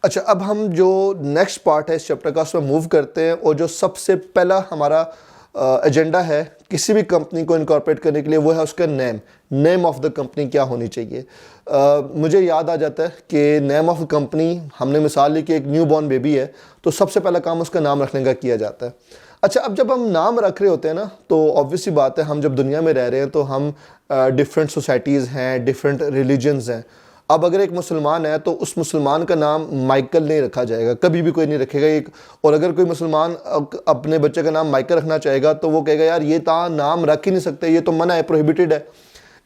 अच्छा, अब हम जो नेक्स्ट पार्ट है इस चैप्टर का उसमें मूव करते हैं, और जो सबसे पहला हमारा एजेंडा है किसी भी कंपनी को इनकॉर्पोरेट करने के लिए, वो है उसका नेम ऑफ द कंपनी क्या होनी चाहिए। मुझे याद आ जाता है कि नेम ऑफ कंपनी, हमने मिसाल ली कि एक न्यू बॉर्न बेबी है तो सबसे पहला काम उसका नाम रखने का किया जाता है। अच्छा, अब जब हम नाम रख रहे होते हैं ना, तो ऑब्वियसली बात है हम जब दुनिया में रह रहे हैं तो हम डिफरेंट सोसाइटीज़ हैं, डिफरेंट रिलीजन्स हैं। अब अगर एक मुसलमान है तो उस मुसलमान का नाम माइकल नहीं रखा जाएगा, कभी भी कोई नहीं रखेगा एक। और अगर कोई मुसलमान अपने बच्चे का नाम माइकल रखना चाहेगा तो वो कहेगा यार ये नाम रख ही नहीं सकते, ये तो मना है, प्रोहिबिटेड है।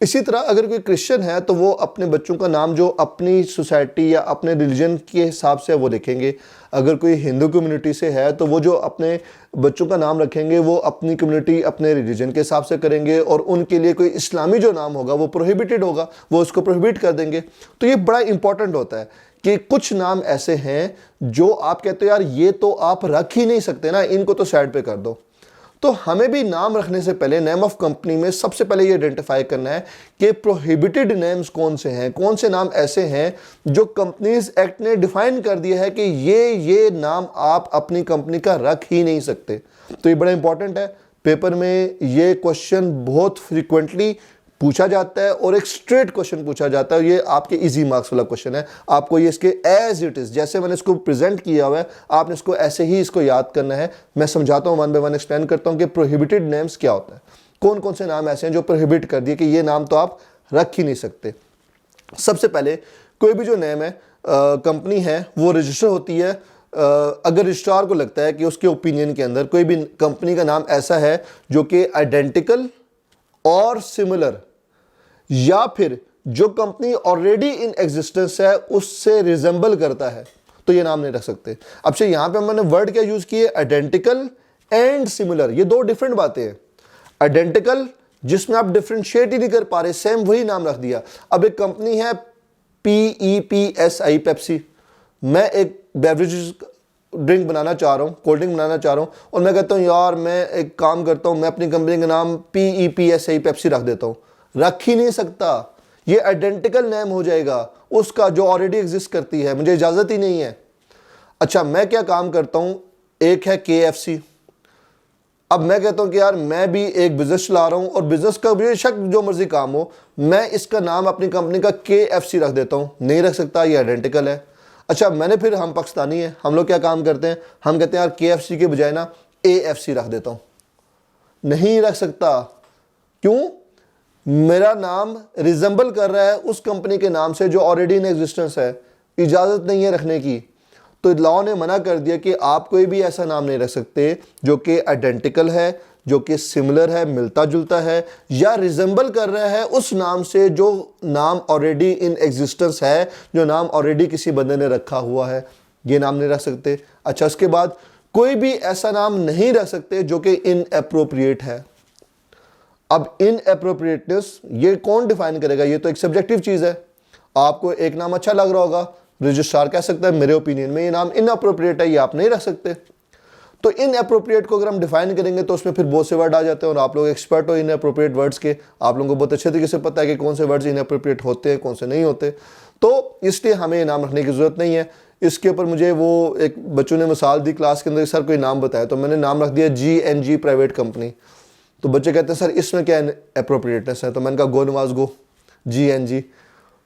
इसी तरह अगर कोई क्रिश्चियन है तो वो अपने बच्चों का नाम जो अपनी सोसाइटी या अपने रिलीजन के हिसाब से वो लिखेंगे। अगर कोई हिंदू कम्युनिटी से है तो वो जो अपने बच्चों का नाम रखेंगे वो अपनी कम्युनिटी अपने रिलीजन के हिसाब से करेंगे, और उनके लिए कोई इस्लामी जो नाम होगा वो प्रोहिबिटेड होगा, वो उसको प्रोहिबिट कर देंगे। तो ये बड़ा इंपॉर्टेंट होता है कि कुछ नाम ऐसे हैं जो आप कहते हो यार ये तो आप रख ही नहीं सकते ना, इनको तो साइड पे कर दो। तो हमें भी नाम रखने से पहले नेम ऑफ कंपनी में सबसे पहले ये आइडेंटिफाई करना है कि प्रोहिबिटेड नेम्स कौन से हैं, कौन से नाम ऐसे हैं जो कंपनीज एक्ट ने डिफाइन कर दिया है कि ये नाम आप अपनी कंपनी का रख ही नहीं सकते। तो ये बड़ा इंपॉर्टेंट है, पेपर में ये क्वेश्चन बहुत फ्रिक्वेंटली पूछा जाता है और एक स्ट्रेट क्वेश्चन पूछा जाता है। ये आपके इजी मार्क्स वाला क्वेश्चन है, आपको ये इसके एज इट इज जैसे मैंने इसको प्रेजेंट किया हुआ है आपने इसको ऐसे ही इसको याद करना है। मैं समझाता हूँ, वन बाय वन एक्सप्लेन करता हूँ कि प्रोहिबिटेड नेम्स क्या होता है, कौन कौन से नाम ऐसे हैं जो प्रोहिबिट कर दिए कि ये नाम तो आप रख ही नहीं सकते। सबसे पहले कोई भी जो नेम है कंपनी है वो रजिस्टर होती है। अगर रजिस्ट्रार को लगता है कि उसके ओपिनियन के अंदर कोई भी कंपनी का नाम ऐसा है जो कि आइडेंटिकल और सिमिलर, या फिर जो कंपनी ऑलरेडी इन एग्जिस्टेंस है उससे रिजेंबल करता है, तो ये नाम नहीं रख सकते। अब से यहां पे मैंने वर्ड क्या यूज किए, आइडेंटिकल एंड सिमिलर, ये दो डिफरेंट बातें हैं। आइडेंटिकल जिसमें आप डिफरेंशिएट ही नहीं कर पा रहे, सेम वही नाम रख दिया। अब एक कंपनी है PEPSI पेप्सी, मैं एक बेवरेज ड्रिंक बनाना चाह रहा हूँ, कोल्ड ड्रिंक बनाना चाह रहा हूँ, और मैं कहता हूँ यार मैं एक काम करता हूँ, मैं अपनी कंपनी का नाम PEPSI पेप्सी रख देता हूँ। रख ही नहीं सकता, ये आइडेंटिकल नेम हो जाएगा उसका जो ऑलरेडी एग्जिस्ट करती है, मुझे इजाजत ही नहीं है। अच्छा, मैं क्या काम करता हूं, एक है KFC। अब मैं कहता हूं कि यार मैं भी एक बिजनेस चला रहा हूं और बिजनेस का बेशक जो मर्जी काम हो, मैं इसका नाम अपनी कंपनी का KFC रख देता हूं, नहीं रख सकता, ये आइडेंटिकल है। अच्छा, फिर हम पाकिस्तानी हैं, हम लोग क्या काम करते हैं, हम कहते हैं यार KFC के बजाय ना AFC रख देता हूं, नहीं रख सकता। क्यों? मेरा नाम रिजेंबल कर रहा है उस कंपनी के नाम से जो ऑलरेडी इन एग्जिस्टेंस है, इजाज़त नहीं है रखने की। तो लॉ ने मना कर दिया कि आप कोई भी ऐसा नाम नहीं रख सकते जो कि आइडेंटिकल है, जो कि सिमिलर है, मिलता जुलता है, या रिजेंबल कर रहा है उस नाम से जो नाम ऑलरेडी इन एग्जिस्टेंस है, जो नाम ऑलरेडी किसी बंदे ने रखा हुआ है, ये नाम नहीं रख सकते। अच्छा, उसके बाद कोई भी ऐसा नाम नहीं रख सकते जो कि इनएप्रोप्रिएट है। अब इनएप्रोप्रिएटनेस ये कौन डिफाइन करेगा, ये तो एक सब्जेक्टिव चीज है। आपको एक नाम अच्छा लग रहा होगा, रजिस्ट्रार कह सकता है मेरे ओपिनियन में ये नाम इनअप्रोप्रिएट है, ये आप नहीं रख सकते। तो इनअप्रोप्रिएट को अगर हम डिफाइन करेंगे तो उसमें फिर बहुत से वर्ड आ जाते हैं, और आप लोग एक्सपर्ट हो इनअप्रोप्रिएट वर्ड्स के, आप लोगों को बहुत अच्छे तरीके से पता है कि कौन से वर्ड्स इनअप्रोप्रिएट होते हैं, कौन से नहीं होते। तो इसलिए हमें ये नाम रखने की जरूरत नहीं है। इसके ऊपर मुझे वो एक बच्चों ने मिसाल दी क्लास के अंदर, सर कोई नाम बताया, तो मैंने नाम रख दिया GNG प्राइवेट कंपनी। तो बच्चे कहते हैं सर इसमें क्या अप्रोप्रिएटनेस है, तो मैंने कहा गो नवाज गो GNG।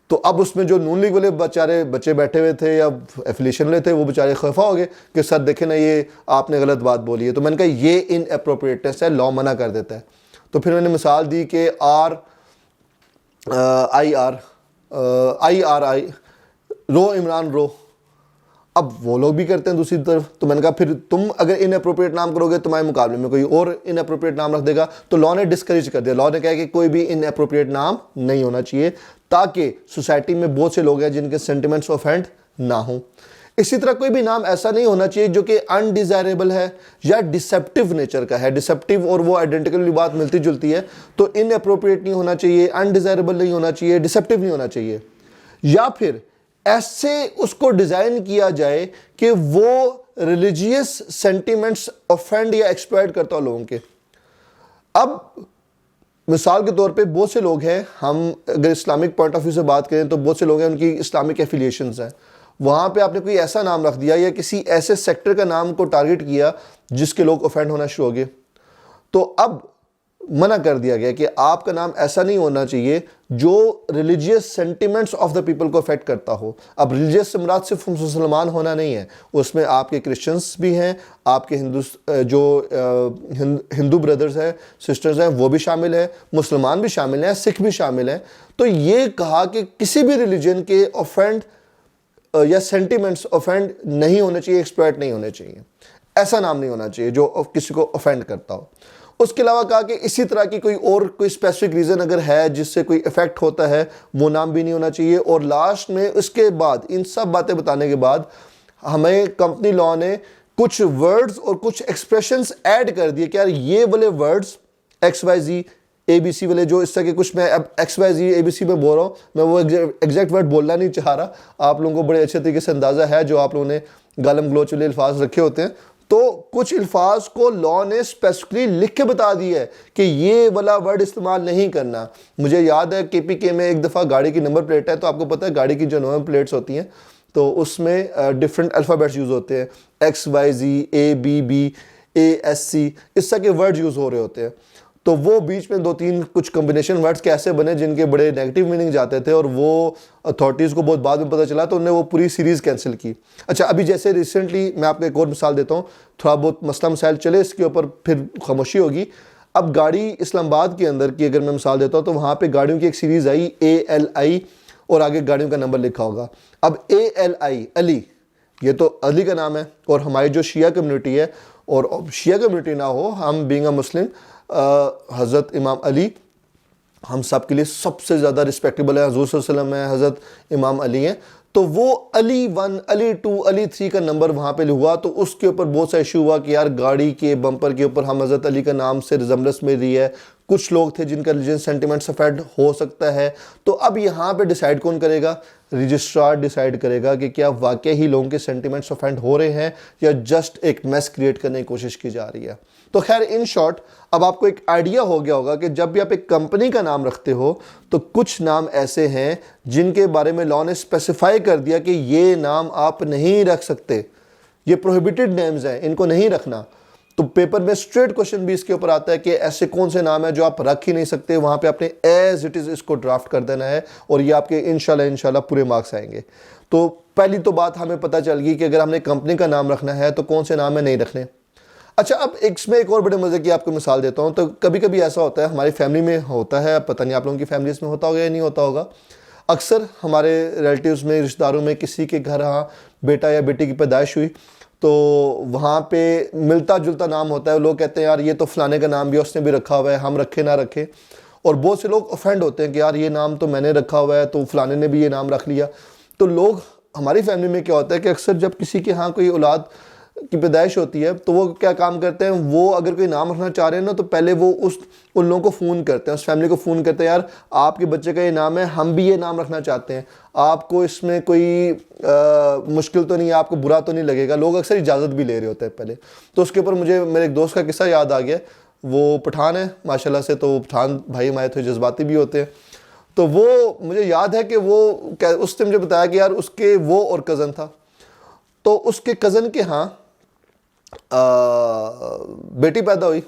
तो अब उसमें जो नून लीग वाले बेचारे बच्चे बैठे हुए थे या एफिलिएशन वाले थे, वो बेचारे खफा हो गए कि सर देखे ना ये आपने गलत बात बोली है। तो मैंने कहा ये इनअप्रोप्रिएटनेस है, लॉ मना कर देता है। तो फिर मैंने मिसाल दी कि IRI रो इमरान रो, अब वो लोग भी करते हैं दूसरी तरफ। तो मैंने कहा फिर तुम अगर इनअप्रोप्रिएट नाम करोगे तुम्हारे मुकाबले में कोई और इनअप्रोप्रिएट नाम रख देगा, तो लॉ ने डिस्करेज कर दिया। लॉ ने कहा कि कोई भी इनअप्रोप्रिएट नाम नहीं होना चाहिए, ताकि सोसाइटी में बहुत से लोग हैं जिनके सेंटिमेंट्स ऑफेंड ना हो। इसी तरह कोई भी नाम ऐसा नहीं होना चाहिए जो कि अनडिजायरेबल है या डिसेप्टिव नेचर का है। डिसेप्टिव और वो आइडेंटिकल बात मिलती जुलती है, तो इनअप्रोप्रिएट नहीं होना चाहिए, अनडिजायरेबल नहीं होना चाहिए, डिसेप्टिव नहीं होना चाहिए। या फिर ऐसे उसको डिजाइन किया जाए कि वो रिलीजियस सेंटिमेंट्स ऑफेंड या एक्सप्लॉइट करता हो लोगों के। अब मिसाल के तौर पे बहुत से लोग हैं, हम अगर इस्लामिक पॉइंट ऑफ व्यू से बात करें तो बहुत से लोग हैं उनकी इस्लामिक एफिलिएशंस हैं, वहाँ पे आपने कोई ऐसा नाम रख दिया या किसी ऐसे सेक्टर का नाम को टारगेट किया जिसके लोग ऑफेंड होना शुरू हो गए, तो अब मना कर दिया गया कि आपका नाम ऐसा नहीं होना चाहिए जो religious sentiments of the people को अफेक्ट करता हो। अब रिलीजियस से मुराद सिर्फ मुसलमान होना नहीं है, उसमें आपके क्रिश्चियंस भी हैं, आपके हिंदू ब्रदर्स हैं, सिस्टर्स हैं, वो भी शामिल है, मुसलमान भी शामिल हैं, सिख भी शामिल हैं। तो ये कहा कि किसी भी रिलीजन के ऑफेंड या सेंटिमेंट्स ऑफेंड नहीं होने चाहिए, एक्सप्लॉइट नहीं होने चाहिए, ऐसा नाम नहीं होना चाहिए जो किसी को ऑफेंड करता हो। उसके अलावा कहा कि इसी तरह की कोई स्पेसिफिक रीज़न अगर है जिससे कोई इफेक्ट होता है, वो नाम भी नहीं होना चाहिए। और लास्ट में उसके बाद इन सब बातें बताने के बाद हमें कंपनी लॉ ने कुछ वर्ड्स और कुछ एक्सप्रेशंस ऐड कर दिए कि यार ये वाले वर्ड्स XYZ ABC वाले, जो इस तरह के कुछ, मैं अब XYZ ABC में बोल रहा हूँ, मैं वो एग्जैक्ट वर्ड बोलना नहीं चाह रहा, आप लोगों को बड़े अच्छे तरीके से अंदाज़ा है जो आप लोगों ने गालम गलोच वाले अल्फाज रखे होते हैं। तो कुछ अल्फाज को लॉ ने स्पेसिफिकली लिख के बता दिया है कि ये वाला वर्ड इस्तेमाल नहीं करना। मुझे याद है KPK में एक दफ़ा गाड़ी की नंबर प्लेट है, तो आपको पता है गाड़ी की जो नंबर प्लेट्स होती हैं तो उसमें डिफरेंट अल्फ़ाबेट्स यूज़ होते हैं, XYZ ABB ASC, इस तरह के वर्ड यूज़ हो रहे होते हैं। तो वो बीच में 2-3 कुछ कॉम्बिनेशन वर्ड्स कैसे बने जिनके बड़े नेगेटिव मीनिंग जाते थे, और वो अथॉरिटीज़ को बहुत बाद में पता चला, तो उन्होंने वो पूरी सीरीज़ कैंसिल की। अच्छा, अभी जैसे रिसेंटली मैं आपको एक और मिसाल देता हूँ, थोड़ा बहुत मसला मसाइल चले इसके ऊपर फिर खामोशी होगी। अब गाड़ी इस्लामाबाद के अंदर की अगर मैं मिसाल देता हूँ तो वहाँ पर गाड़ियों की एक सीरीज़ आई ALI और आगे गाड़ियों का नंबर लिखा होगा। अब ALI अली, ये तो अली का नाम है, और हमारी जो शिया कम्युनिटी है, और शिया कम्युनिटी ना हो, हम बीइंग अ मुस्लिम, हज़रत इमाम अली हम सब के लिए सबसे ज़्यादा रिस्पेक्टेबल है, हुज़ूर सल्लल्लाहु अलैहि वसल्लम है, हज़रत इमाम अली हैं। तो वो अली 1 अली 2 अली 3 का नंबर वहाँ पे हुआ, तो उसके ऊपर बहुत सा इशू हुआ कि यार गाड़ी के बम्पर के ऊपर हम हज़रत अली का नाम से रिजम्बलेंस मिल रही है। कुछ लोग थे जिनका रिलीजियस सेंटिमेंट्स अफेक्ट हो सकता है। तो अब यहाँ पे डिसाइड कौन करेगा? रजिस्ट्रार डिसाइड करेगा कि क्या वाकई ही लोगों के सेंटिमेंट्स ऑफेंड हो रहे हैं या जस्ट एक मेस क्रिएट करने की कोशिश की जा रही है। तो खैर, इन शॉर्ट अब आपको एक आइडिया हो गया होगा कि जब भी आप एक कंपनी का नाम रखते हो तो कुछ नाम ऐसे हैं जिनके बारे में लॉ ने स्पेसिफाई कर दिया कि ये नाम आप नहीं रख सकते, ये प्रोहिबिटेड नेम्स हैं, इनको नहीं रखना। तो पेपर में स्ट्रेट क्वेश्चन भी इसके ऊपर आता है कि ऐसे कौन से नाम है जो आप रख ही नहीं सकते। वहाँ पे आपने एज इट इज़ इसको ड्राफ्ट कर देना है और ये आपके इंशाल्लाह पूरे मार्क्स आएंगे। तो पहली तो बात हमें पता चल गई कि अगर हमने कंपनी का नाम रखना है तो कौन से नाम है नहीं रखने। अच्छा, अब इसमें एक और बड़े मज़े की आपको मिसाल देता हूँ। तो कभी कभी ऐसा होता है, हमारी फैमिली में होता है, पता नहीं आप लोगों की फैमिलीज़ में होता होगा या नहीं होता होगा, अक्सर हमारे रिलेटिव्स में, रिश्तेदारों में किसी के घर हाँ बेटा या बेटी की पैदाइश हुई तो वहाँ पे मिलता जुलता नाम होता है। लोग कहते हैं यार ये तो फलाने का नाम भी उसने भी रखा हुआ है, हम रखे ना रखे। और बहुत से लोग ऑफेंड होते हैं कि यार ये नाम तो मैंने रखा हुआ है तो फलाने ने भी ये नाम रख लिया। तो लोग, हमारी फैमिली में क्या होता है कि अक्सर जब किसी के यहाँ कोई औलाद की पैदाइश होती है तो वो क्या काम करते हैं, वो अगर कोई नाम रखना चाह रहे हैं ना तो पहले वो उन लोगों को फ़ोन करते हैं, उस फैमिली को फ़ोन करते हैं, यार आपके बच्चे का ये नाम है, हम भी ये नाम रखना चाहते हैं, आपको इसमें कोई मुश्किल तो नहीं है, आपको बुरा तो नहीं लगेगा। लोग अक्सर इजाज़त भी ले रहे होते हैं पहले। तो उसके ऊपर मुझे मेरे एक दोस्त का किस्सा याद आ गया। वो पठान है माशाल्लाह से, तो पठान भाई हमारे थोड़े जज्बाती भी होते हैं। तो वो मुझे याद है कि वो उसने मुझे बताया कि यार उसके वो और कज़न था, तो उसके कज़न के यहाँ बेटी पैदा हुई।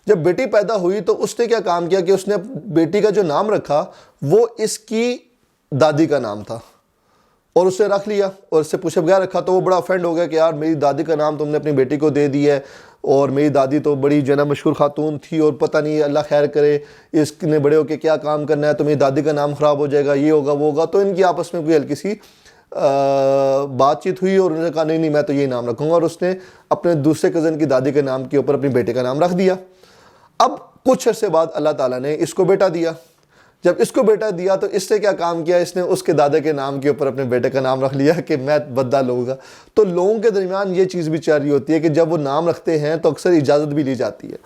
जब बेटी पैदा हुई तो उसने क्या काम किया कि उसने बेटी का जो नाम रखा वो इसकी दादी का नाम था और उसने रख लिया और इससे पूछे बगैर रखा। तो वो बड़ा ऑफेंड हो गया कि यार मेरी दादी का नाम तुमने अपनी बेटी को दे दिया है, और मेरी दादी तो बड़ी जना मशहूर खातून थी, और पता नहीं अल्लाह खैर करे इसने बड़े होके क्या काम करना है, तो मेरी दादी का नाम ख़राब हो जाएगा, ये होगा वो होगा। तो इनकी आपस में कोई हल्की सी बातचीत हुई और उन्होंने कहा नहीं मैं तो ये नाम रखूँगा, और उसने अपने दूसरे कज़न की दादी के नाम के ऊपर अपनी बेटे का नाम रख दिया। अब कुछ अर्से बाद अल्लाह ताला ने इसको बेटा दिया। जब इसको बेटा दिया तो इससे क्या काम किया, इसने उसके दादा के नाम के ऊपर अपने बेटे का नाम रख लिया कि मैं बदला लूँगा। तो लोगों के दरमियान ये चीज़ भी चल रही होती है कि जब वो नाम रखते हैं तो अक्सर इजाज़त भी ली जाती है।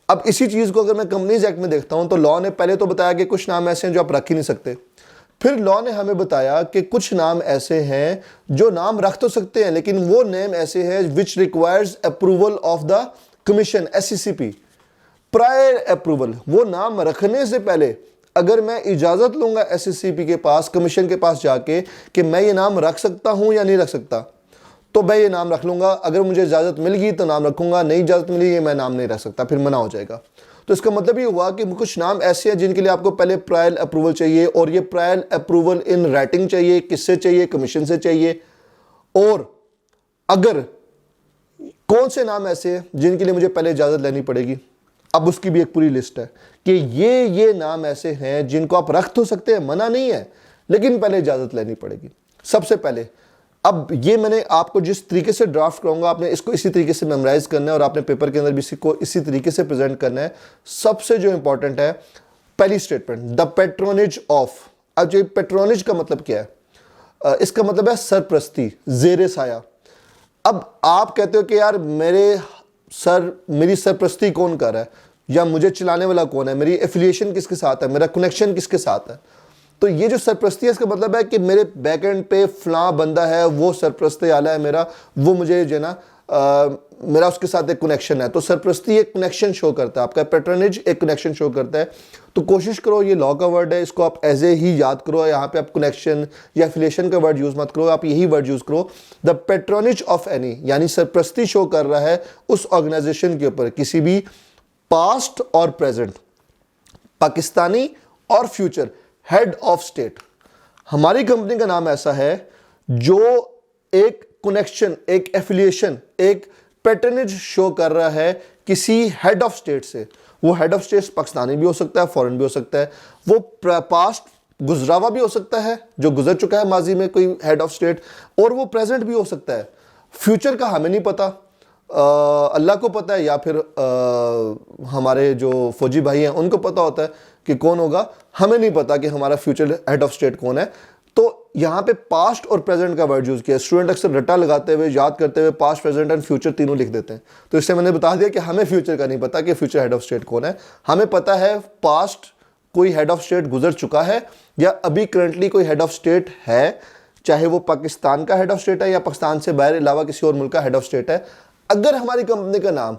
अब इसी चीज़ को अगर मैं कंपनीज एक्ट में देखता हूँ तो लॉ ने पहले तो बताया कि कुछ नाम ऐसे हैं जो आप रख ही नहीं सकते। फिर लॉ ने हमें बताया कि कुछ नाम ऐसे हैं जो नाम रख तो सकते हैं लेकिन वो नेम ऐसे हैं which requires approval of the commission SCCP, prior approval. वो नाम रखने से पहले अगर मैं इजाज़त लूँगा SCCP के पास, कमीशन के पास जाके कि मैं ये नाम रख सकता हूँ या नहीं रख सकता, तो मैं ये नाम रख लूँगा। अगर मुझे इजाज़त मिल गई तो नाम रखूँगा, नहीं इजाज़त मिली ये मैं नाम नहीं रख सकता, फिर मना हो जाएगा। तो इसका मतलब ये हुआ कि कुछ नाम ऐसे हैं जिनके लिए आपको पहले प्रायर अप्रूवल चाहिए, और ये प्रायर अप्रूवल इन राइटिंग चाहिए। किससे चाहिए? कमीशन से चाहिए। और अगर कौन से नाम ऐसे हैं जिनके लिए मुझे पहले इजाज़त लेनी पड़ेगी, अब उसकी भी एक पूरी लिस्ट है कि ये नाम ऐसे हैं जिनको आप रख तो सकते हैं, मना नहीं है, लेकिन पहले इजाज़त लेनी पड़ेगी। सबसे पहले, अब ये मैंने आपको जिस तरीके से ड्राफ्ट कराऊंगा, आपने इसको इसी तरीके से मेमोराइज करना है और आपने पेपर के अंदर भी इसको इसी तरीके से प्रेजेंट करना है। सबसे जो इंपॉर्टेंट है, पहली स्टेटमेंट, द पेट्रोनेज ऑफ। अब जो पेट्रोनेज का मतलब क्या है? इसका मतलब है सरप्रस्ती, जेर साया। अब आप कहते हो कि यार मेरी सरप्रस्ती कौन कर रहा है, या मुझे चलाने वाला कौन है, मेरी एफिलिएशन किसके साथ है, मेरा कनेक्शन किसके साथ है। तो ये जो सरप्रस्ती है, इसका मतलब है कि मेरे बैक एंड पे फलां बंदा है, वो सरप्रस्ती आला है मेरा, वो मुझे जो है ना मेरा उसके साथ एक कनेक्शन है। तो सरप्रस्ती एक कनेक्शन शो करता है, आपका पैट्रनेज एक कनेक्शन शो करता है। तो कोशिश करो, ये लॉ का वर्ड है, इसको आप एज ए ही याद करो। यहाँ पे आप कनेक्शन या एफिलिएशन का वर्ड यूज मत करो, आप यही वर्ड यूज करो, द पैट्रोनेज ऑफ एनी, यानी सरप्रस्ती शो कर रहा है उस ऑर्गेनाइजेशन के ऊपर, किसी भी पास्ट और प्रेजेंट, पाकिस्तानी और फ्यूचर हेड ऑफ स्टेट। हमारी कंपनी का नाम ऐसा है जो एक कनेक्शन, एक एफिलिएशन, एक पैटर्नेज शो कर रहा है किसी हेड ऑफ स्टेट से। वो हेड ऑफ स्टेट पाकिस्तानी भी हो सकता है, फॉरेन भी हो सकता है, वो पास्ट गुजरा हुआ भी हो सकता है, जो गुजर चुका है माजी में कोई हेड ऑफ स्टेट, और वो प्रेजेंट भी हो सकता है। फ्यूचर का हमें नहीं पता, अल्लाह को पता है, या फिर हमारे जो फौजी भाई हैं उनको पता होता है कि कौन होगा। हमें नहीं पता कि हमारा फ्यूचर हेड ऑफ स्टेट कौन है। तो यहाँ पे पास्ट और प्रेजेंट का वर्ड यूज किया। स्टूडेंट अक्सर रट्टा लगाते हुए, याद करते हुए पास्ट, प्रेजेंट एंड फ्यूचर तीनों लिख देते हैं। तो इससे मैंने बता दिया कि हमें फ्यूचर का नहीं पता कि फ्यूचर हेड ऑफ स्टेट कौन है। हमें पता है पास्ट कोई हेड ऑफ स्टेट गुजर चुका है, या अभी करंटली कोई हेड ऑफ स्टेट है, चाहे वो पाकिस्तान का हेड ऑफ स्टेट है या पाकिस्तान से बाहर अलावा किसी और मुल्क का हेड ऑफ स्टेट है। अगर हमारी कंपनी का नाम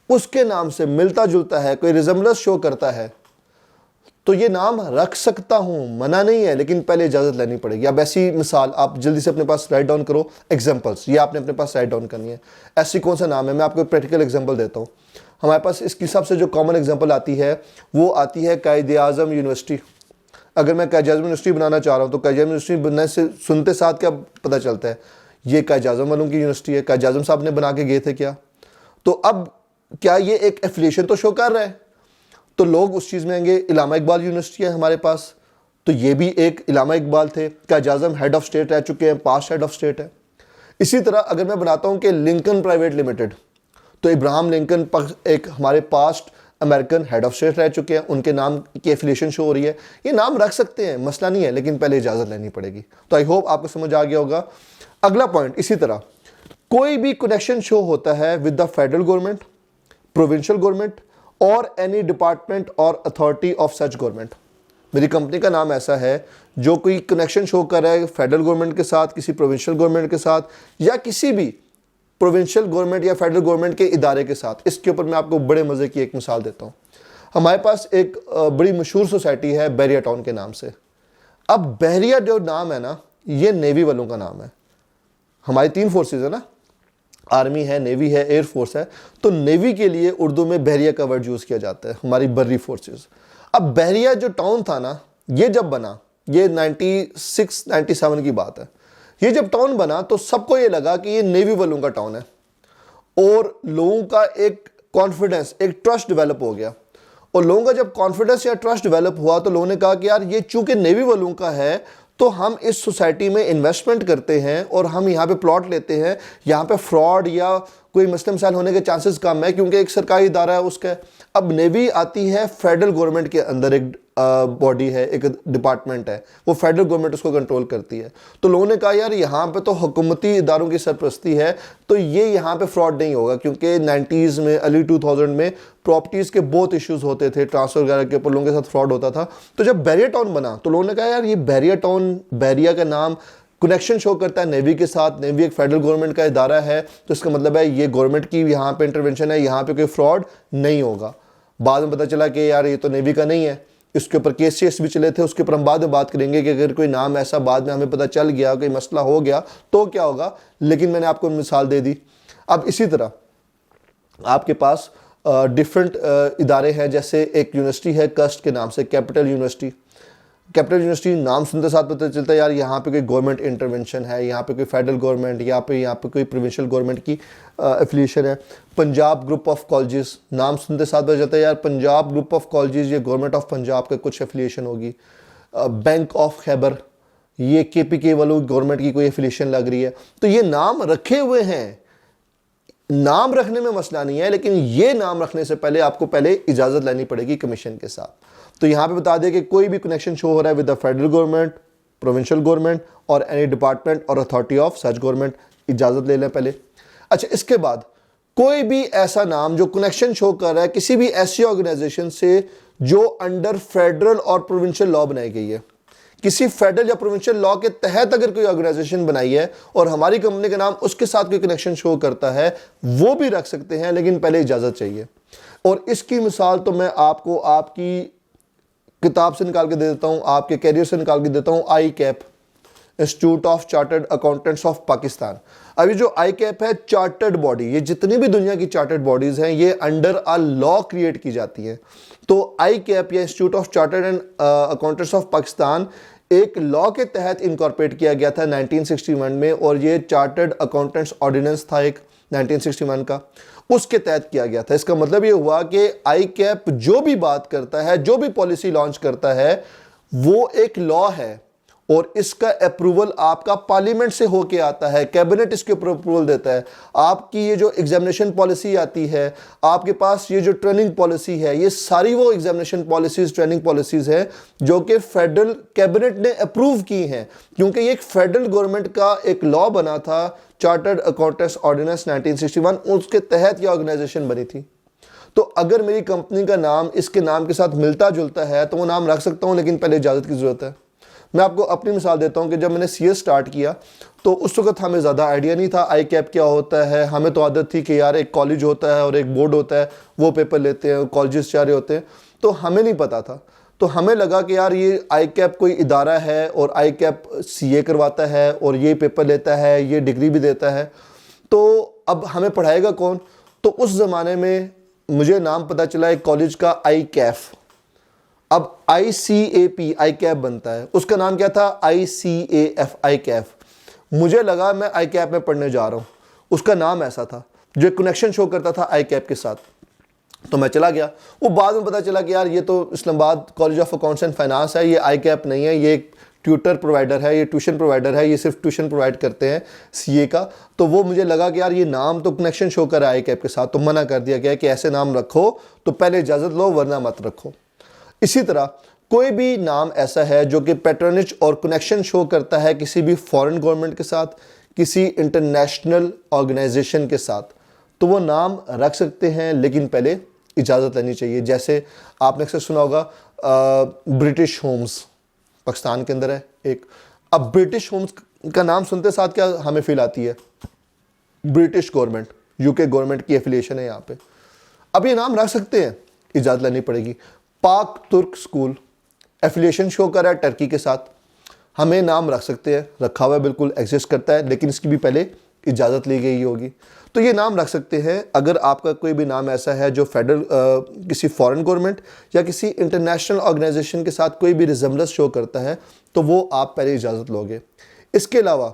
उसके नाम से मिलता जुलता है, कोई रिजेम्बलेंस शो करता है, तो ये नाम रख सकता हूं, मना नहीं है, लेकिन पहले इजाजत लेनी पड़ेगी। अब ऐसी मिसाल आप जल्दी से अपने पास राइट डाउन करो, एग्जांपल्स ये आपने अपने पास राइट डाउन करनी है। ऐसी कौन सा नाम है, मैं आपको एक प्रैक्टिकल एग्जांपल देता हूं। हमारे पास इसकी सबसे जो कॉमन एग्जांपल आती है वो आती है कायद-ए-आज़म यूनिवर्सिटी। अगर मैं कायद-ए-आज़म यूनिवर्सिटी बनाना चाह रहा हूँ तो कायद-ए-आज़म यूनिवर्सिटी बनने से सुनते साथ क्या पता चलता है, ये कायद-ए-आज़म वालों की यूनिवर्सिटी है, कायद-ए-आज़म साहब ने बना के गए थे क्या। तो अब क्या ये एक एफिलिएशन तो शो कर रहा है, तो लोग उस चीज़ में आएंगे। इलामा इकबाल यूनिवर्सिटी है हमारे पास, तो ये भी एक इलामा इकबाल थे, कायद-ए-आज़म हेड ऑफ स्टेट रह चुके हैं, पास्ट हेड ऑफ स्टेट है। इसी तरह अगर मैं बनाता हूँ कि लिंकन प्राइवेट लिमिटेड, तो इब्राहम लिंकन एक हमारे past American head of state रह चुके हैं, उनके नाम की एफिलिएशन शो हो रही है। ये नाम रख सकते हैं, मसला नहीं है, लेकिन पहले इजाज़त लेनी पड़ेगी। तो आई होप आपको समझ आ गया होगा। अगला पॉइंट, इसी तरह कोई भी कनेक्शन शो होता है with the federal government, provincial government और एनी डिपार्टमेंट और अथॉरिटी ऑफ सच गवर्नमेंट। मेरी कंपनी का नाम ऐसा है जो कोई कनेक्शन शो कर रहा है फेडरल गवर्नमेंट के साथ, किसी प्रोविंशियल गवर्नमेंट के साथ, या किसी भी प्रोविंशियल गवर्नमेंट या फेडरल गवर्नमेंट के इदारे के साथ। इसके ऊपर मैं आपको बड़े मज़े की एक मिसाल देता हूँ। हमारे पास एक बड़ी मशहूर सोसाइटी है बहरिया टाउन के नाम से। अब बहरिया जो नाम है ना, ये नेवी वालों का नाम है। हमारी 3 फोर्सेज है ना, आर्मी है, नेवी है, एयर फोर्स है। तो नेवी के लिए उर्दू में बहरिया का वर्ड यूज़ किया जाता है, हमारी बर्री फोर्सेस। अब बहरिया जो टाउन था ना, ये जब बना, ये 96-97 की बात है। ये जब टाउन बना तो सबको ये लगा कि ये नेवी वालों का टाउन है, और लोगों का एक कॉन्फिडेंस, एक ट्रस्ट डेवलप हो गया। और लोगों का जब कॉन्फिडेंस या ट्रस्ट डेवलप हुआ तो लोगों ने कहा कि यार ये चूंकि नेवी वालों का है, तो हम इस सोसाइटी में इन्वेस्टमेंट करते हैं और हम यहाँ पे प्लॉट लेते हैं। यहाँ पे फ्रॉड या कोई मसले मसाइल होने के चांसेस कम है, क्योंकि एक सरकारी इदारा है उसका। अब नेवी आती है फेडरल गवर्नमेंट के अंदर, एक बॉडी है, एक डिपार्टमेंट है, वो फेडरल गवर्नमेंट उसको कंट्रोल करती है। तो लोगों ने कहा यार यहाँ पे तो हुकूमती इदारों की सरपरस्ती है, तो ये यहाँ पे फ्रॉड नहीं होगा, क्योंकि 90s में, अर्ली 2000 में प्रॉपर्टीज़ के बहुत इश्यूज होते थे, ट्रांसफर वगैरह के ऊपर लोगों के साथ फ्रॉड होता था। तो जब बहरिया टाउन बना तो लोगों ने कहा यार ये बहरिया टाउन, बहरिया का नाम कनेक्शन शो करता है नेवी के साथ, नेवी एक फेडरल गवर्नमेंट का इदारा है, तो इसका मतलब है ये गवर्नमेंट की यहाँ पे इंटरवेंशन है, यहाँ पे कोई फ्रॉड नहीं होगा। बाद में पता चला कि यार ये तो नेवी का नहीं है, इसके ऊपर केस भी चले थे, उसके ऊपर हम बाद में बात करेंगे कि अगर कोई नाम ऐसा बाद में हमें पता चल गया, कोई मसला हो गया तो क्या होगा, लेकिन मैंने आपको मिसाल दे दी। अब इसी तरह आपके पास डिफरेंट इदारे हैं, जैसे एक यूनिवर्सिटी है कस्ट के नाम से, कैपिटल यूनिवर्सिटी। कैपिटल यूनिवर्सिटी नाम सुनते साथ पता चलता है यार यहाँ पे कोई गवर्नमेंट इंटरवेंशन है, यहाँ पे कोई फेडरल गवर्नमेंट, यहाँ पे कोई प्रोविंशियल गवर्नमेंट की एफिलिएशन है। पंजाब ग्रुप ऑफ कॉलेजेस, नाम सुनते साथ पता चलता है यार पंजाब ग्रुप ऑफ कॉलेजेस ये गवर्नमेंट ऑफ पंजाब का कुछ एफिलिएशन होगी। बैंक ऑफ खैबर, ये KPK वालों गवर्नमेंट की कोई एफिलिएशन लग रही है। तो ये नाम रखे हुए हैं, नाम रखने में मसला नहीं है, लेकिन ये नाम रखने से पहले आपको पहले इजाज़त लेनी पड़ेगी कमीशन के साथ। तो यहाँ पे बता दें कि कोई भी कनेक्शन शो हो रहा है with the federal government, provincial government और एनी डिपार्टमेंट और अथॉरिटी ऑफ सच गवर्नमेंट, इजाज़त ले लें पहले। अच्छा, इसके बाद कोई भी ऐसा नाम जो कनेक्शन शो कर रहा है किसी भी ऐसी ऑर्गेनाइजेशन से जो अंडर फेडरल और प्रोविंशियल लॉ बनाई गई है, किसी फेडरल या प्रोविंशियल लॉ के तहत अगर कोई ऑर्गेनाइजेशन बनाई है और हमारी कंपनी का नाम उसके साथ कोई कनेक्शन शो करता है, वो भी रख सकते हैं, लेकिन पहले इजाज़त चाहिए। और इसकी मिसाल तो मैं आपको आपकी किताब से निकाल के दे देता हूँ, आपके कैरियर से निकाल के देता हूँ। ICAP, institute of chartered accountants of Pakistan. अभी जो ICAP है चार्टर्ड बॉडी, ये जितनी भी दुनिया की चार्टर्ड बॉडीज़ हैं ये अंडर अ लॉ क्रिएट की जाती हैं। तो ICAP या institute of chartered and accountants of Pakistan एक लॉ के तहत इनकॉर्पोरेट किया गया था 1961 में, और ये चार्टर्ड अकाउंटेंट्स ऑर्डिनेंस था एक 1961 का, उसके तहत किया गया था। इसका मतलब ये हुआ कि ICAP जो भी बात करता है, जो भी पॉलिसी लॉन्च करता है, वो एक लॉ है और इसका अप्रूवल आपका पार्लियामेंट से होके आता है, कैबिनेट इसके ऊपर अप्रूवल देता है। आपकी ये जो एग्जामिनेशन पॉलिसी आती है, आपके पास ये जो ट्रेनिंग पॉलिसी है, ये सारी वो एग्जामिनेशन पॉलिसीज, ट्रेनिंग पॉलिसीज हैं जो कि फेडरल कैबिनेट ने अप्रूव की हैं, क्योंकि ये एक फेडरल गवर्नमेंट का एक लॉ बना था, चार्टर्ड अकाउंटेंट्स ऑर्डिनेंस 1961, उसके तहत ये ऑर्गेनाइजेशन बनी थी। तो अगर मेरी कंपनी का नाम इसके नाम के साथ मिलता जुलता है तो वो नाम रख सकता हूँ, लेकिन पहले इजाज़त की ज़रूरत है। मैं आपको अपनी मिसाल देता हूँ कि जब मैंने CS स्टार्ट किया तो उस वक्त हमें ज़्यादा आइडिया नहीं था ICAP क्या होता है। हमें तो आदत थी कि यार एक कॉलेज होता है और एक बोर्ड होता है, वो पेपर लेते हैं, कॉलेजेस चारे होते हैं, तो हमें नहीं पता था। तो हमें लगा कि यार ये ICAP कोई इदारा है और ICAP CA करवाता है और ये पेपर लेता है, ये डिग्री भी देता है, तो अब हमें पढ़ाएगा कौन। तो उस ज़माने में मुझे नाम पता चला एक कॉलेज का ICAF, अब ICAP बनता है, उसका नाम क्या था ICAF। मुझे लगा मैं ICAP में पढ़ने जा रहा हूँ, उसका नाम ऐसा था जो एक कनेक्शन शो करता था ICAP के साथ। तो मैं चला गया, वो बाद में पता चला कि यार ये तो Islamabad college of accounts and finance है, ये ICAP नहीं है, ये एक ट्यूटर प्रोवाइडर है, ये ट्यूशन प्रोवाइडर है, ये सिर्फ ट्यूशन प्रोवाइड करते हैं CA का। तो वो मुझे लगा कि यार ये नाम तो कनेक्शन शो कर रहा है ICAP के साथ, तो मना कर दिया गया कि ऐसे नाम रखो तो पहले इजाज़त लो वरना मत रखो। इसी तरह कोई भी नाम ऐसा है जो कि पैट्रनेज और कनेक्शन शो करता है किसी भी फॉरेन गवर्नमेंट के साथ, किसी इंटरनेशनल ऑर्गेनाइजेशन के साथ, तो वो नाम रख सकते हैं, लेकिन पहले इजाज़त लेनी चाहिए। जैसे आपने अक्सर सुना होगा ब्रिटिश होम्स, पाकिस्तान के अंदर है एक। अब ब्रिटिश होम्स का नाम सुनते साथ क्या हमें फील आती है, ब्रिटिश गवर्नमेंट, UK गवर्नमेंट की एफिलिएशन है यहाँ पे। अब ये नाम रख सकते हैं, इजाज़त लेनी पड़ेगी। पाक तुर्क स्कूल एफिलिएशन शो कर रहा है टर्की के साथ, हमें नाम रख सकते हैं, रखा हुआ बिल्कुल एग्जिस्ट करता है, लेकिन इसकी भी पहले इजाज़त ली गई होगी। तो ये नाम रख सकते हैं। अगर आपका कोई भी नाम ऐसा है जो फेडरल किसी फॉरेन गवर्नमेंट या किसी इंटरनेशनल ऑर्गेनाइजेशन के साथ कोई भी रिजेम्बलेंस शो करता है तो वो आप पहले इजाज़त लोगे। इसके अलावा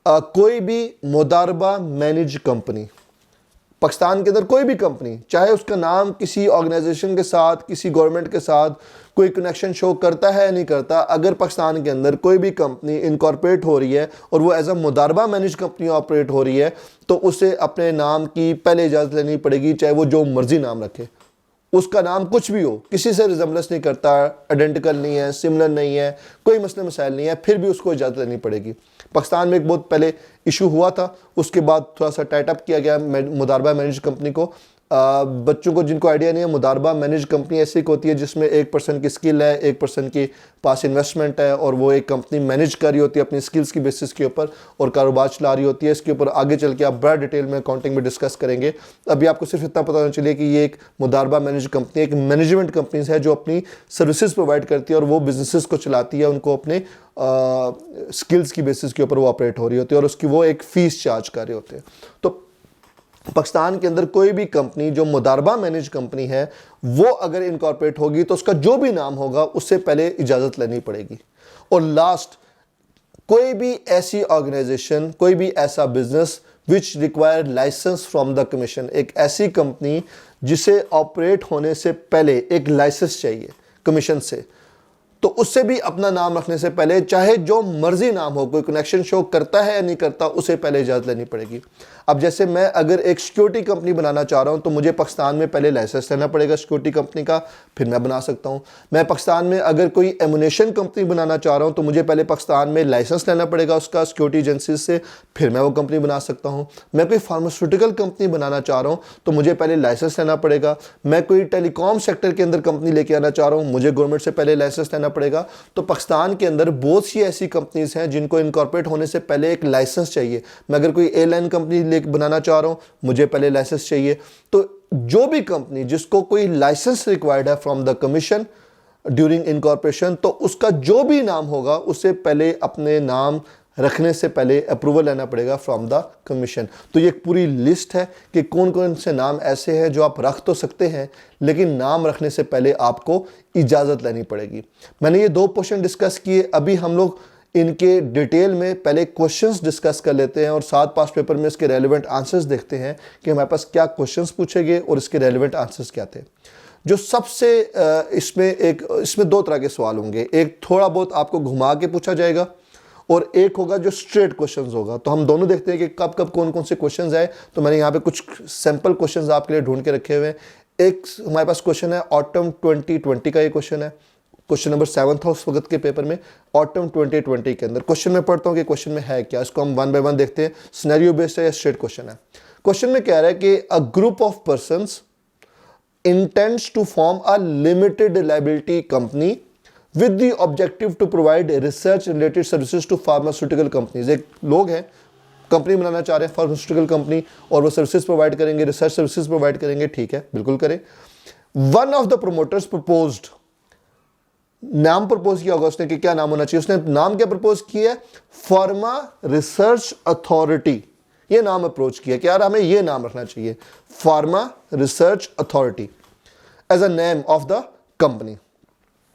कोई भी मुदारबा मैनेज कंपनी, पाकिस्तान के अंदर कोई भी कंपनी, चाहे उसका नाम किसी ऑर्गेनाइजेशन के साथ, किसी गवर्नमेंट के साथ कोई कनेक्शन शो करता है या नहीं करता, अगर पाकिस्तान के अंदर कोई भी कंपनी इनकॉर्पोरेट हो रही है और वो एज अ मुदारबा मैनेज कंपनी ऑपरेट हो रही है, तो उसे अपने नाम की पहले इजाज़त लेनी पड़ेगी, चाहे वो जो मर्जी नाम रखे। उसका नाम कुछ भी हो, किसी से रिजेम्बलेंस नहीं करता, आइडेंटिकल नहीं है, सिमिलर नहीं है, कोई मसले मसाइल नहीं है, फिर भी उसको इजाज़त लेनी पड़ेगी। पाकिस्तान में एक बहुत पहले इशू हुआ था, उसके बाद थोड़ा सा टाइट अप किया गया मुदारबा मैनेज कंपनी को, बच्चों को जिनको आइडिया नहीं है, मुदारबा मैनेज कंपनी ऐसी होती है जिसमें एक पर्सन की स्किल है, एक पर्सन की पास इन्वेस्टमेंट है और वो एक कंपनी मैनेज कर रही होती है अपनी स्किल्स की बेसिस के ऊपर और कारोबार चला रही होती है। इसके ऊपर आगे चल के आप बड़ा डिटेल में अकाउंटिंग में डिस्कस करेंगे। अभी आपको सिर्फ इतना पता होना चाहिए कि ये एक मुदारबा मैनेज कंपनी, एक मैनेजमेंट कंपनी है जो अपनी सर्विसेज प्रोवाइड करती है और वो बिजनेसेस को चलाती है, उनको अपने स्किल्स की बेसिस के ऊपर वो ऑपरेट हो रही होती है और उसकी वो एक फ़ीस चार्ज कर रहे होते हैं। तो पाकिस्तान के अंदर कोई भी कंपनी जो मुदारबा मैनेज कंपनी है वो अगर इनकॉर्पोरेट होगी तो उसका जो भी नाम होगा उससे पहले इजाज़त लेनी पड़ेगी। और लास्ट, कोई भी ऐसी ऑर्गेनाइजेशन, कोई भी ऐसा business which require licence from the commission, एक ऐसी कंपनी जिसे ऑपरेट होने से पहले एक लाइसेंस चाहिए कमीशन से, तो उससे भी अपना नाम रखने से पहले चाहे जो मर्जी नाम हो, कोई कनेक्शन शो करता है या नहीं करता, उसे पहले इजाज़त लेनी पड़ेगी। अब जैसे मैं अगर एक सिक्योरिटी कंपनी बनाना चाह रहा हूं तो मुझे पाकिस्तान में पहले लाइसेंस लेना पड़ेगा सिक्योरिटी कंपनी का, फिर मैं बना सकता हूं। मैं पाकिस्तान में अगर कोई एमुनेशन कंपनी बनाना चाह रहा हूं तो मुझे पहले पाकिस्तान में लाइसेंस लेना पड़ेगा उसका सिक्योरिटी एजेंसी से, फिर मैं वो कंपनी बना सकता हूं। मैं कोई फार्मास्यूटिकल कंपनी बनाना चाह रहा हूं तो मुझे पहले लाइसेंस लेना पड़ेगा। मैं कोई टेलीकॉम सेक्टर के अंदर कंपनी लेके आना चाह रहा हूं, मुझे गवर्नमेंट से पहले लाइसेंस लेना पड़ेगा। तो पाकिस्तान के अंदर बहुत सी ऐसी कंपनीज हैं जिनको इनकॉर्पोरेट होने से पहले एक लाइसेंस चाहिए। मैं अगर कोई एयरलाइन कंपनी बनाना चाह रहा हूं, मुझे पहले लाइसेंस चाहिए। तो जो भी कंपनी जिसको कोई लाइसेंस रिक्वायर्ड है from the commission during incorporation, तो उसका जो भी नाम होगा उससे पहले अपने नाम रखने से पहले अप्रूवल लेना पड़ेगा फ्रॉम द कमीशन। तो ये एक पूरी लिस्ट है कि कौन कौन से नाम ऐसे हैं जो आप रख तो सकते हैं लेकिन नाम रखने से पहले आपको इजाज़त लेनी पड़ेगी। मैंने ये 2 क्वेश्चन डिस्कस किए, अभी हम लोग इनके डिटेल में पहले क्वेश्चंस डिस्कस कर लेते हैं और साथ पास पेपर में इसके रेलेवेंट आंसर्स देखते हैं कि हमारे पास क्या क्वेश्चंस पूछे गए और इसके रेलेवेंट आंसर्स क्या थे। जो सबसे इसमें 2 तरह के सवाल होंगे, एक थोड़ा बहुत आपको घुमा के पूछा जाएगा और एक होगा जो स्ट्रेट क्वेश्चंस होगा। तो हम दोनों देखते हैं कि कब कब कौन कौन से क्वेश्चंस आए। तो मैंने यहाँ पे कुछ सैंपल क्वेश्चंस आपके लिए ढूंढ के रखे हुए हैं। एक हमारे पास क्वेश्चन है ऑटम 2020 का, ये क्वेश्चन है क्वेश्चन नंबर 7 था उस वक्त के पेपर में, ऑटम 2020 के अंदर। क्वेश्चन में पढ़ता हूँ कि क्वेश्चन में है क्या, इसको हम 1 बाय 1 देखते हैं। सिनेरियो बेस्ड है या स्ट्रेट क्वेश्चन है। क्वेश्चन में कह रहा है कि a group of persons intends to form a limited liability company with the objective to provide research related services to pharmaceutical companies। एक लोग हैं, कंपनी बनाना चाह रहे हैं फार्मास्यूटिकल कंपनी, और वो सर्विसेज प्रोवाइड करेंगे, रिसर्च सर्विसेज प्रोवाइड करेंगे। ठीक है, बिल्कुल करें। One of the promoters proposed, नाम प्रपोज किया होगा उसने कि क्या नाम होना चाहिए। उसने नाम क्या प्रपोज किया? Pharma research authority. ये नाम अप्रोच किया कि यार हमें ये नाम रखना चाहिए, pharma research authority as a name of the company.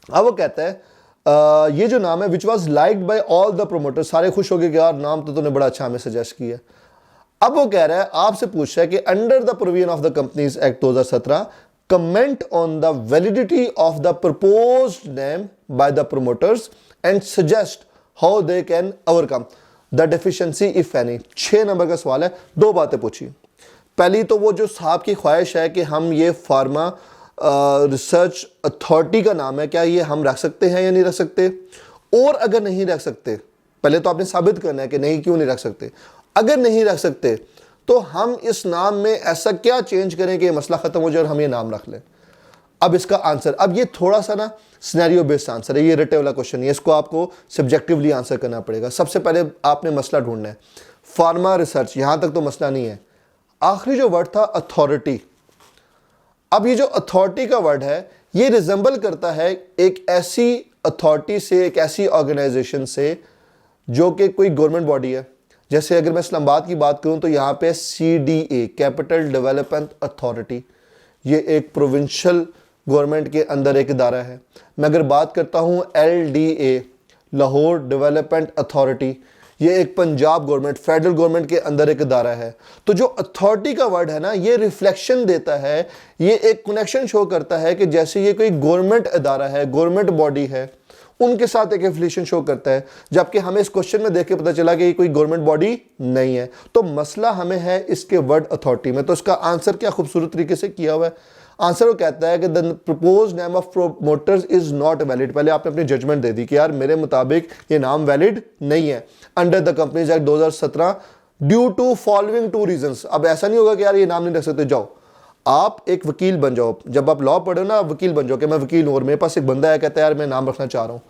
अब वो कहता है ये जो नाम है which was liked by all the promoters, सारे खुश हो गए कि यार नाम तो तूने बड़ा अच्छा हमें सजेस्ट किया। अब वो कह रहा है, आपसे पूछ रहा है कि under the provision of the companies act 2017 comment on the validity of the proposed name by the promoters and suggest how they can overcome the deficiency if any. 6 number का सवाल है, 2 बातें पूछी। पहली तो वो जो साहब की ख्वाहिश है कि हम ये फार्मा रिसर्च अथॉरिटी का नाम है, क्या ये हम रख सकते हैं या नहीं रख सकते, और अगर नहीं रख सकते, पहले तो आपने साबित करना है कि नहीं, क्यों नहीं रख सकते। अगर नहीं रख सकते तो हम इस नाम में ऐसा क्या चेंज करें कि ये मसला खत्म हो जाए और हम ये नाम रख लें। अब इसका आंसर, अब ये थोड़ा सा ना सिनेरियो बेस्ड आंसर है, ये रटे वाला क्वेश्चन है, इसको आपको सब्जेक्टिवली आंसर करना पड़ेगा। सबसे पहले आपने मसला ढूंढना है, फार्मा रिसर्च, यहां तक तो मसला नहीं है। आखिरी जो वर्ड था अथॉरिटी। अब ये जो अथॉरिटी का वर्ड है ये रिजेंबल करता है एक ऐसी अथॉरिटी से, एक ऐसी ऑर्गेनाइजेशन से जो कि कोई गवर्नमेंट बॉडी है। जैसे अगर मैं इस्लामाबाद की बात करूं तो यहाँ पे CDA, कैपिटल डेवलपमेंट अथॉरिटी, ये एक प्रोविंशियल गवर्नमेंट के अंदर एक इदारा है। मैं अगर बात करता हूँ LDA, लाहौर डेवलपमेंट अथॉरिटी, ये एक पंजाब गवर्नमेंट, फेडरल गवर्नमेंट के अंदर एक इदारा है। तो जो अथॉरिटी का वर्ड है ना, ये रिफ्लेक्शन देता है, ये एक कनेक्शन शो करता है कि जैसे ये कोई गवर्नमेंट इदारा है, गवर्नमेंट बॉडी है, उनके साथ एक एफिलिएशन शो करता है। जबकि हमें इस क्वेश्चन में देख के पता चला कि ये कोई गवर्नमेंट बॉडी नहीं है। तो मसला हमें है इसके वर्ड अथॉरिटी में। तो इसका आंसर क्या खूबसूरत तरीके से किया हुआ है। आंसर वो कहता है कि the propose name of promoters is not valid. पहले आपने अपनी जजमेंट दे दी कि यार मेरे मुताबिक ये नाम वैलिड नहीं है under the companies act 2017 due to following 2 reasons. अब ऐसा नहीं होगा कि यार ये नाम नहीं रख सकते, जाओ। आप एक वकील बन जाओ, जब आप लॉ पढ़ो ना, आप वकील बन जाओ कि मैं वकील हूँ और मेरे पास एक बंदा है कहता है यार मैं नाम रखना चाह रहा हूँ,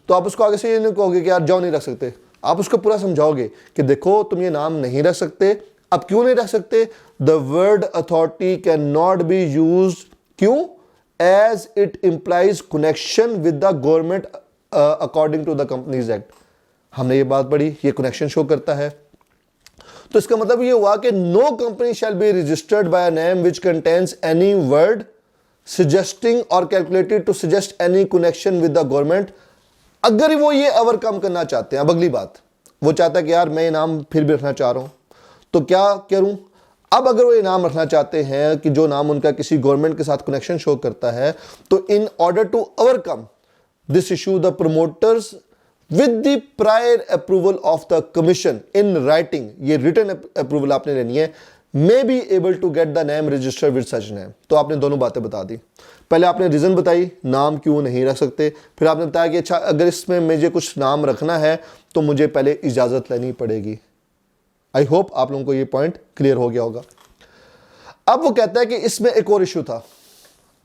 तो आप उसको आगे से ये नहीं कहोगे कि यार जाओ नहीं रख सकते, आप उसको पूरा समझाओगे कि देखो तुम ये नाम नहीं रख सकते। अब क्यों नहीं रख सकते? The word authority can not be use, क्यों? As it implies connection with the government according to the companies act. हमने ये बात पढ़ी, ये कनेक्शन शो करता है। तो इसका मतलब ये हुआ कि no company shall be registered by a name which contains any word suggesting और calculated to suggest any connection with the government. अगर वो ये ओवरकम करना चाहते हैं, अब अगली बात, वो चाहता है कि यार मैं ये नाम फिर भी रखना चाह रहा हूं, तो क्या करूं? अब अगर वो ये नाम रखना चाहते हैं कि जो नाम उनका किसी गवर्नमेंट के साथ कनेक्शन शो करता है, तो in order to overcome this issue the promoters with the prior approval of the commission in writing, ये रिटन अप्रूवल आपने लेनी है, may be able to get the name registered with such name. तो आपने दोनों बातें बता दी। पहले आपने रीजन बताई नाम क्यों नहीं रख सकते, फिर आपने बताया कि अच्छा अगर इसमें मुझे कुछ नाम रखना है तो मुझे पहले इजाजत लेनी पड़ेगी। आई होप आप लोगों को ये पॉइंट क्लियर हो गया होगा। अब वो कहता है कि इसमें एक और इशू था,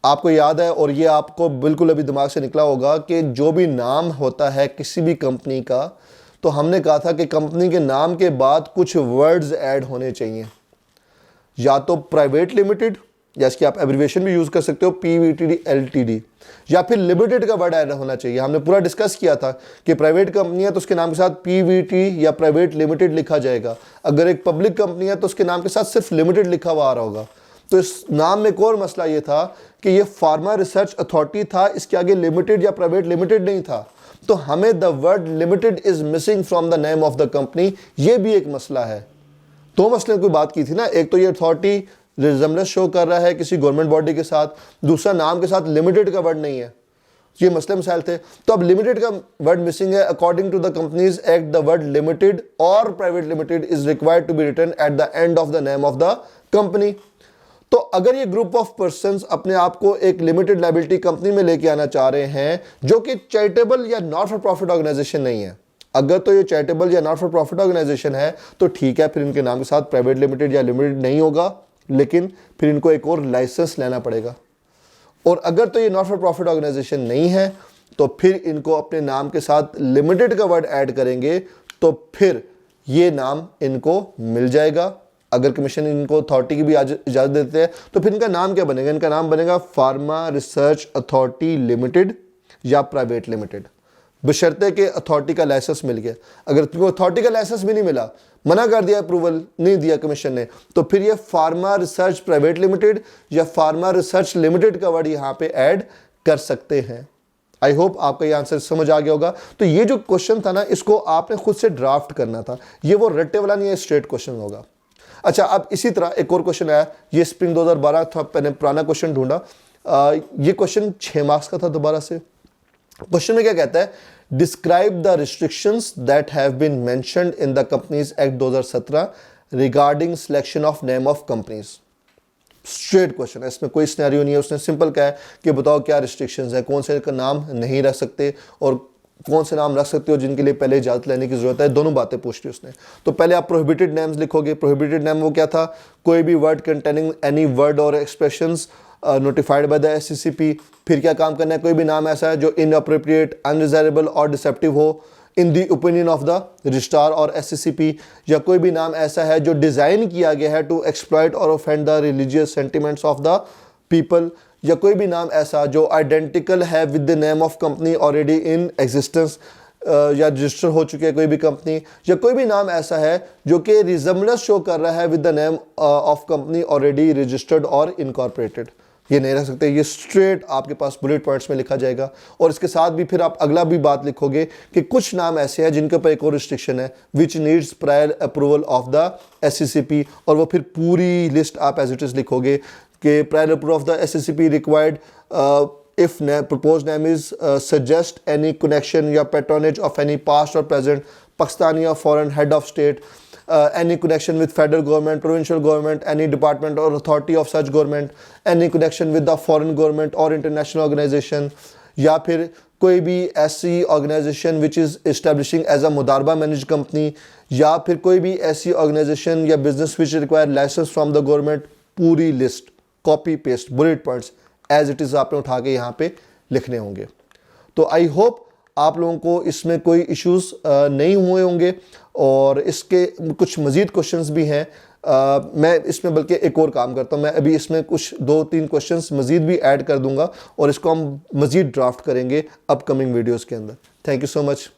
आपको याद है और ये आपको बिल्कुल अभी दिमाग से निकला होगा कि जो भी नाम होता है किसी भी कंपनी का, तो हमने कहा था कि कंपनी के नाम के बाद कुछ वर्ड्स ऐड होने चाहिए, या तो प्राइवेट लिमिटेड, या इसकी आप एब्रिविएशन भी यूज कर सकते हो पीवीटीडी एलटीडी, या फिर लिमिटेड का वर्ड ऐड होना चाहिए। हमने पूरा डिस्कस किया था कि प्राइवेट कंपनी है तो उसके नाम के साथ पीवीटी या प्राइवेट लिमिटेड लिखा जाएगा, अगर एक पब्लिक कंपनी है तो उसके नाम के साथ सिर्फ लिमिटेड लिखा हुआ आ रहा होगा। तो इस नाम में एक और मसला ये था कि ये फार्मा रिसर्च अथॉरिटी था, इसके आगे लिमिटेड या प्राइवेट लिमिटेड नहीं था, तो हमें the word limited is missing from the name of the company, ये भी एक मसला है। दो मसले की बात की थी ना, एक तो ये अथॉरिटी रिजम्बलेंस शो कर रहा है किसी गवर्नमेंट बॉडी के साथ, दूसरा नाम के साथ लिमिटेड का वर्ड नहीं है, ये मसले मसाइल थे। तो अब लिमिटेड का वर्ड मिसिंग है। According to the companies act the word limited और private limited is required to be written at the end of the name of the company. तो अगर ये ग्रुप ऑफ पर्संस अपने आप को एक लिमिटेड लायबिलिटी कंपनी में लेके आना चाह रहे हैं जो कि चैरिटेबल या नॉट फॉर प्रॉफिट ऑर्गेनाइजेशन नहीं है, अगर तो ये चैरिटेबल या नॉट फॉर प्रॉफिट ऑर्गेनाइजेशन है तो ठीक है, फिर इनके नाम के साथ प्राइवेट लिमिटेड या लिमिटेड नहीं होगा, लेकिन फिर इनको एक और लाइसेंस लेना पड़ेगा। और अगर तो ये नॉट फॉर प्रॉफिट ऑर्गेनाइजेशन नहीं है तो फिर इनको अपने नाम के साथ लिमिटेड का वर्ड ऐड करेंगे तो फिर ये नाम इनको मिल जाएगा। अगर कमीशन इनको अथॉरिटी की भी इजाज़त देते हैं तो फिर इनका नाम क्या बनेगा? इनका नाम बनेगा फार्मा रिसर्च अथॉरिटी लिमिटेड या प्राइवेट लिमिटेड, बशर्ते कि अथॉरिटी का लाइसेंस मिल गया। अगर तुमको अथॉरिटी का लाइसेंस भी नहीं मिला, मना कर दिया, अप्रूवल नहीं दिया कमीशन ने, तो फिर ये फार्मा रिसर्च प्राइवेट लिमिटेड या फार्मा रिसर्च लिमिटेड का वर्ड यहाँ पे ऐड कर सकते हैं। आई होप आपका ये आंसर समझ आ गया होगा। तो ये जो क्वेश्चन था ना, इसको आपने खुद से ड्राफ्ट करना था, ये वो रट्टे वाला नहीं है, स्ट्रेट क्वेश्चन होगा। अच्छा, अब इसी तरह एक और क्वेश्चन आया, ये स्प्रिंग 2012 था, मैंने पुराना क्वेश्चन ढूंढा, ये क्वेश्चन 6 मार्क्स का था दोबारा से। क्वेश्चन में क्या कहता है? Describe the restrictions that have been mentioned in the companies act 2017 regarding selection of name of companies. Straight question है, इसमें कोई सिनेरियो नहीं है। उसने सिंपल कहा है कि बताओ क्या रिस्ट्रिक्शंस है, कौन से का नाम नहीं रख सकते और कौन से नाम रख सकते हो जिनके लिए पहले इजाजत लेने की जरूरत है। दोनों बातें पूछ ली उसने। तो पहले आप प्रोहिबिटेड नेम्स लिखोगे। प्रोहिबिटेड नेम वो क्या था? कोई भी वर्ड कंटेनिंग एनी वर्ड और expressions notified by the SCCP. फिर क्या काम करना है? कोई भी नाम ऐसा है जो इनअप्रोप्रिएट, अनडिजायरेबल और डिसेप्टिव हो in the opinion of the registrar और एससीसीपी, या कोई भी नाम ऐसा है जो डिजाइन किया गया है टू एक्सप्लॉइट और offend the religious sentiments of the people, या कोई भी नाम ऐसा जो आइडेंटिकल है with the name of company already in existence या रजिस्टर हो चुकी है कोई भी कंपनी, या कोई भी नाम ऐसा है जो कि रिजम्बलेंस शो कर रहा है with the name of company already registered और इनकॉर्पोरेटेड। ये नहीं रख सकते, ये स्ट्रेट आपके पास बुलेट पॉइंट्स में लिखा जाएगा। और इसके साथ भी फिर आप अगला भी बात लिखोगे कि कुछ नाम ऐसे हैं जिनके ऊपर एक और रिस्ट्रिक्शन है, which needs prior approval of the SCCP, और वो फिर पूरी लिस्ट आप एज इट इज लिखोगे कि prior approval of the SCCP required if proposed name is suggest any connection या patronage of any past or present Pakistani or foreign head of state, any connection with federal government, provincial government, any department or authority of such government, any connection with the foreign government or international organization, या फिर कोई भी ऐसी organisation which is establishing as a मुदारबा manage company, या फिर कोई भी ऐसी ऑर्गेनाइजेशन या business which require licence from the government. पूरी list copy paste bullet points as it is आपने उठा के यहाँ पे लिखने होंगे। तो आई होप आप लोगों को इसमें कोई इश्यूज नहीं हुए होंगे, और इसके कुछ मज़ीद क्वेश्चंस भी हैं। मैं इसमें बल्कि एक और काम करता हूँ, मैं अभी इसमें कुछ 2-3 क्वेश्चंस मज़ीद भी ऐड कर दूंगा और इसको हम मज़ीद ड्राफ्ट करेंगे अपकमिंग वीडियोस के अंदर। Thank you so much.